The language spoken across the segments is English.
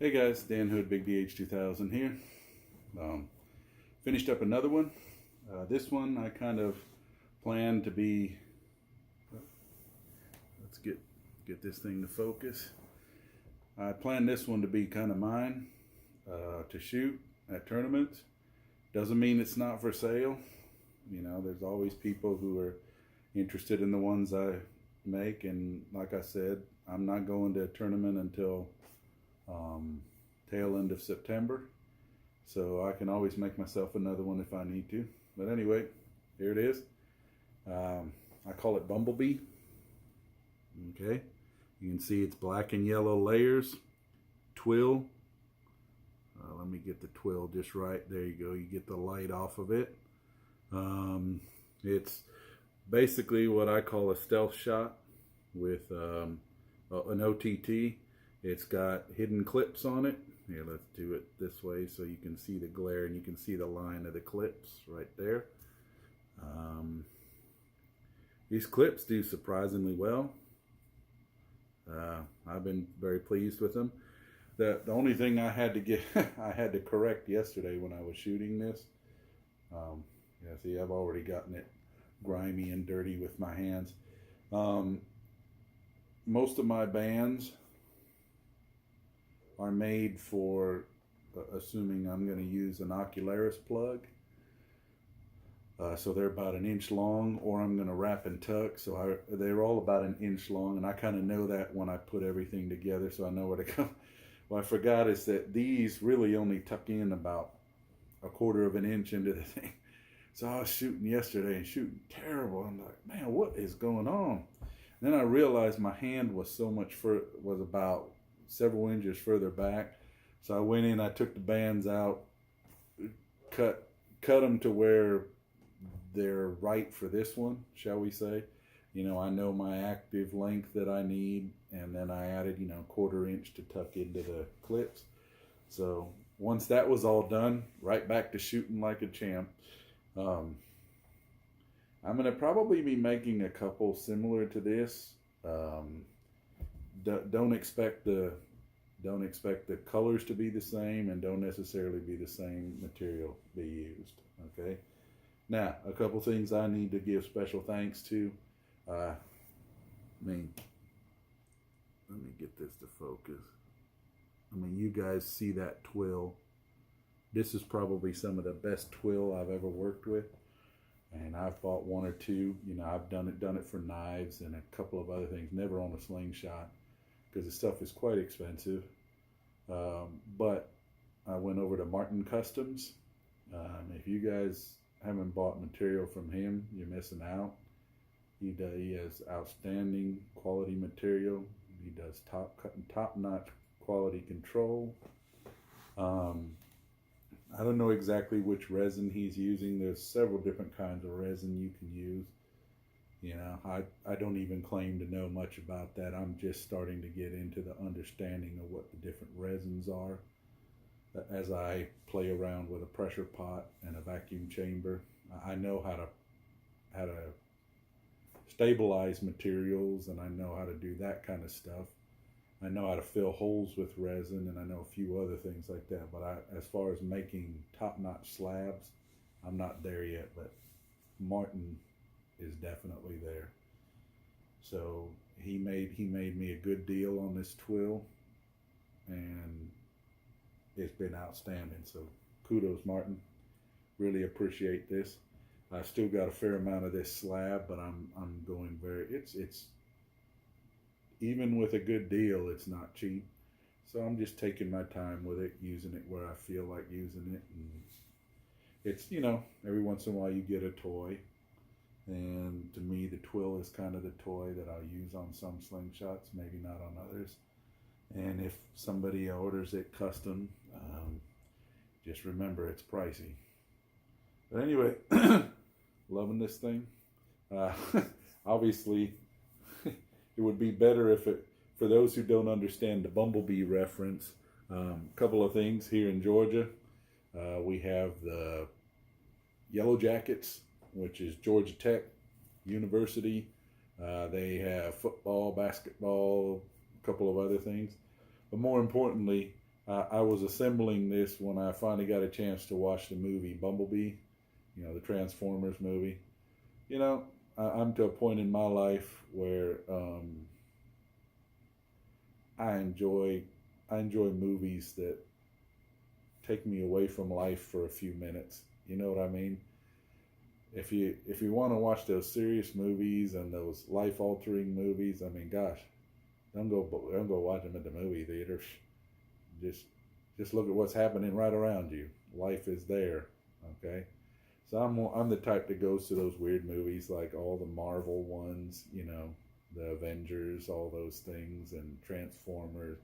Hey guys, Dan Hood, Big DH 2000 here. Finished up another one. This one I kind of planned to be, let's get this thing to focus. I planned this one to be kind of mine, to shoot at tournaments. Doesn't mean it's not for sale. You know, there's always people who are interested in the ones I make, and like I said, I'm not going to a tournament until tail end of September, so I can always make myself another one if I need to. But anyway, here it is. I call it Bumblebee. Okay, you can see it's black and yellow layers, twill. Let me get the twill just right. There you go. You get the light off of it. It's basically what I call a stealth shot with an OTT. It's got hidden clips on it. Here, let's do it this way so you can see the glare and you can see the line of the clips right there. These clips do surprisingly well. I've been very pleased with them. The only thing I had to get, I had to correct yesterday when I was shooting this. Yeah, see, I've already gotten it grimy and dirty with my hands. Most of my bands are made for, assuming I'm going to use an Ocularis plug. So they're about 1 inch long, or I'm going to wrap and tuck. So they're all about 1 inch long, and I kind of know that when I put everything together, so I know where to go. What I forgot is that these really only tuck in about 1/4 of an inch into the thing. So I was shooting yesterday and shooting terrible. I'm like, man, what is going on? And then I realized my hand was was about several inches further back. So I went in, I took the bands out, cut them to where they're right for this one, shall we say. You know, I know my active length that I need, and then I added, 1/4 inch to tuck into the clips. So once that was all done, right back to shooting like a champ. I'm going to probably be making a couple similar to this. Don't expect the colors to be the same, and don't necessarily be the same material be used. Okay. Now, a couple things I need to give special thanks to. Let me get this to focus. You guys see that twill. This is probably some of the best twill I've ever worked with. And I've bought one or two. I've done it for knives and a couple of other things. Never on a Slingshot, because the stuff is quite expensive. But I went over to Martin Customs. If you guys haven't bought material from him, you're missing out. He has outstanding quality material. He does top-notch quality control. I don't know exactly which resin he's using. There's several different kinds of resin you can use. I don't even claim to know much about that. I'm just starting to get into the understanding of what the different resins are as I play around with a pressure pot and a vacuum chamber. I know how to stabilize materials, and I know how to do that kind of stuff. I know how to fill holes with resin, and I know a few other things like that. But as far as making top-notch slabs, I'm not there yet. But Martin is definitely there. So he made me a good deal on this twill, and it's been outstanding. So kudos, Martin. Really appreciate this. I still got a fair amount of this slab, but I'm going it's even with a good deal, it's not cheap. So I'm just taking my time with it, using it where I feel like using it. And it's, every once in a while you get a toy. And to me, the twill is kind of the toy that I'll use on some Slingshots, maybe not on others. And if somebody orders it custom, just remember it's pricey. But anyway, loving this thing. Obviously, it would be better if for those who don't understand the Bumblebee reference, a couple of things here in Georgia. We have the Yellow Jackets, which is Georgia Tech University. They have football, basketball, a couple of other things. But more importantly, I was assembling this when I finally got a chance to watch the movie Bumblebee, you know, the Transformers movie. You know, I'm to a point in my life where I enjoy movies that take me away from life for a few minutes. You know what I mean? If you want to watch those serious movies and those life altering movies, I mean, gosh, don't go watch them at the movie theaters. Just look at what's happening right around you. Life is there. Okay. So I'm the type that goes to those weird movies, like all the Marvel ones, you know, the Avengers, all those things, and Transformers.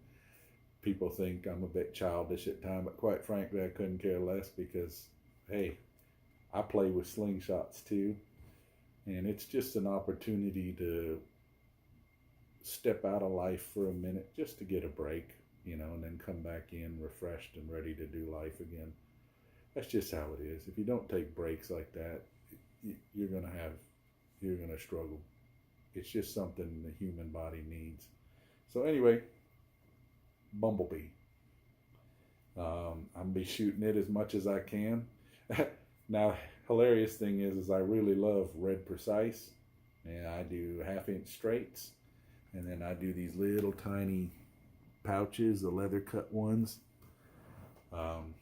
People think I'm a bit childish at times, but quite frankly, I couldn't care less because, hey, I play with slingshots too, and it's just an opportunity to step out of life for a minute just to get a break, you know, and then come back in refreshed and ready to do life again. That's just how it is. If you don't take breaks like that, you're gonna struggle. It's just something the human body needs. So anyway, Bumblebee. I'm be shooting it as much as I can. Now, hilarious thing is I really love red precise, and I do 1/2 inch straights, and then I do these little tiny pouches, the leather cut ones. And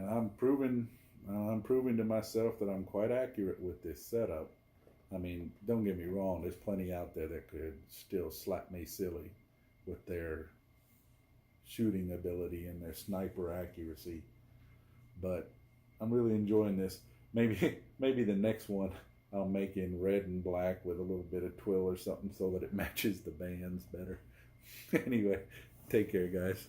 I'm proving to myself that I'm quite accurate with this setup. I mean, don't get me wrong, there's plenty out there that could still slap me silly with their shooting ability and their sniper accuracy. But I'm really enjoying this. Maybe the next one I'll make in red and black with a little bit of twill or something so that it matches the bands better. Anyway, take care, guys.